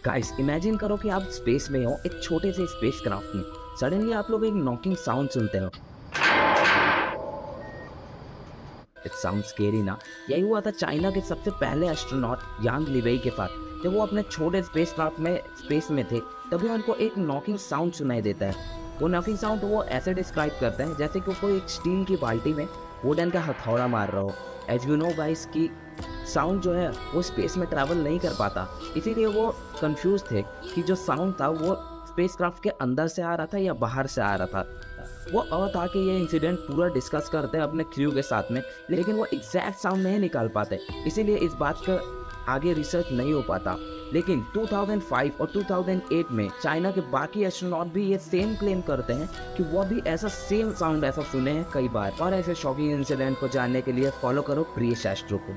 Guys imagine करो कि आप स्पेस में हो, एक छोटे से स्पेस क्राफ्ट में। सडनली आप लोग एक नॉकिंग साउंड सुनते हो। इट साउंड स्केरी ना। यही हुआ था चाइना के सबसे पहले एस्ट्रोनॉट यांग लिवेई के साथ। जब वो अपने छोटे स्पेस क्राफ्ट में स्पेस में थे, तभी उनको एक नॉकिंग साउंड सुनाई देता है। वो नॉकिंग साउंड वो ऐसे डिस्क्राइब करते हैं जैसे कि कोई एक स्टील की बाल्टी में वुडन का हथौड़ा मार रहा हो। एज यू नो गाइस की साउंड जो है वो स्पेस में ट्रैवल नहीं कर पाता, इसीलिए वो कंफ्यूज थे कि जो साउंड था वो स्पेसक्राफ्ट के अंदर से आ रहा था या बाहर से आ रहा था। वो अर्थ आके ये इंसिडेंट पूरा डिस्कस करते हैं अपने क्रू के साथ में, लेकिन वो एग्जैक्ट साउंड नहीं निकाल पाते, इसीलिए इस बात का आगे रिसर्च नहीं हो पाता। लेकिन 2005 और 2008 में चाइना के बाकी एस्ट्रोनॉट भी ये सेम क्लेम करते हैं कि वो भी ऐसा सेम साउंड ऐसा सुने हैं कई बार। और ऐसे शॉकिंग इंसिडेंट को जानने के लिए फॉलो करो प्रियश एस्ट्रो को।